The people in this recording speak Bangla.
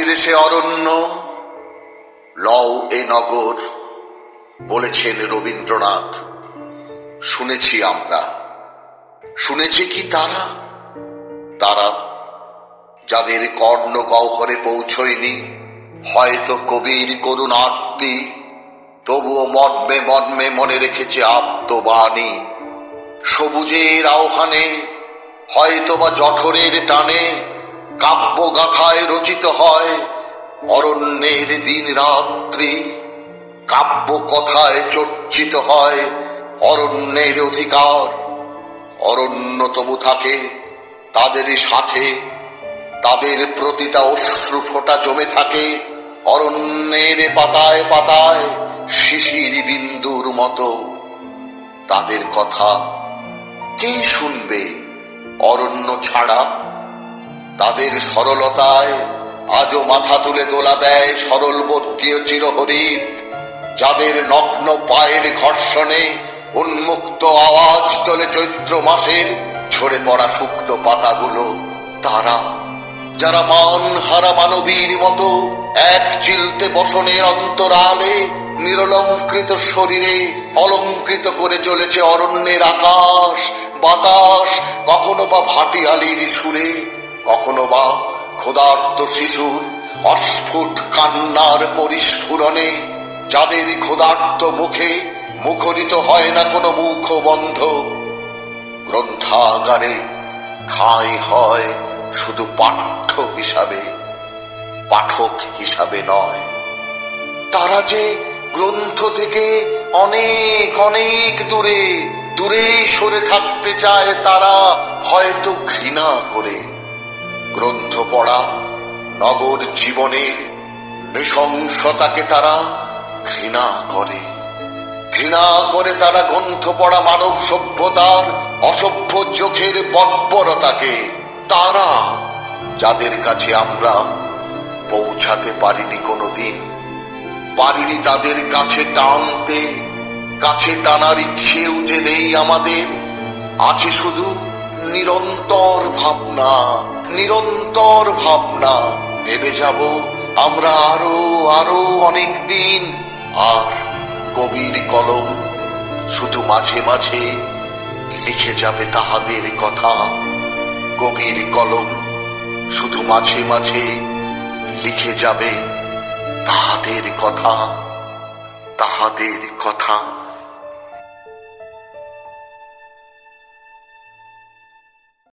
মাটির সে অরণ্য, লও এ নগর, বলেছেন রবীন্দ্রনাথ। শুনেছি আমরা, শুনেছি কি তারা? তারা যাদের কর্ণ গহ্বরে পৌঁছয়নি হয়তো কবির করুণার্তি, তবুও মর্মে মর্মে মনে রেখেছে আপ্তবাণী। সবুজের আহ্বানে হয়তোবা জঠরের টানে কাব্য গাথায় রচিত হয় অরণ্যের দিন রাত্রি। কাব্য কথায় চর্চিত হয় অরণ্যের অধিকার। অরণ্য তবু থাকে তাদের সাথে, তাদের প্রতিটা অশ্রু ফোঁটা জমে থাকে অরণ্যের পাতায় পাতায় শিশির বিন্দুর মতো। তাদের কথা কে শুনবে অরণ্য ছাড়া? তাদের সরলতায় আজও মাথা তুলে দোলা দেয় সরল বর্গীয় চিরহরিৎ, যাদের নগ্ন পায়ের ঘর্ষণে উন্মুক্ত আওয়াজ তোলে চৈত্র মাসের ঝরে পড়া শুকনো পাতাগুলো। তারা যারা মান হারা মানবীর মতো এক চিলতে বসনের অন্তরালে নিরলঙ্কৃত শরীরে অলঙ্কৃত করে চলেছে অরণ্যের আকাশ বাতাস, কখনো বা ভাটিয়ালির সুরে, কখনো বা ক্ষুধার্ত শিশুর অস্ফুট কান্নার পরিস্ফুরণে। যাদের ক্ষুধার্ত মুখে মুখরিত হয় না কোনো মুখবন্ধ। গ্রন্থাগারে ঠাঁই হয় শুধু পাঠ্য হিসাবে, পাঠক হিসাবে নয়। তারা যে গ্রন্থ থেকে অনেক অনেক দূরে দূরে সরে থাকতে চায়, তারা হয়তো ঘৃণা করে। গ্রন্থ পড়া নগর জীবনের নৃশংসতাকে তারা ঘৃণা করে। ঘৃণা করে তারা গ্রন্থ পড়া মানব সভ্যতার অসভ্য চোখের বর্বরতাকে। তারা যাদের কাছে আমরা পৌঁছাতে পারিনি কোনোদিন, পারিনি তাদের কাছে টানতে, কাছে টানার ইচ্ছেও যে নেই আমাদের। আছে শুধু নিরন্তর ভাবনা, নিরন্তর ভাবনা। ভেবে যাব আমরা আরো আরো অনেক দিন। আর কবির কলম শুধু মাঝে মাঝে লিখে যাবে তাহাদের কথা। কবির কলম শুধু মাঝে মাঝে লিখে যাবে তাহাদের কথা, তাহাদের কথা।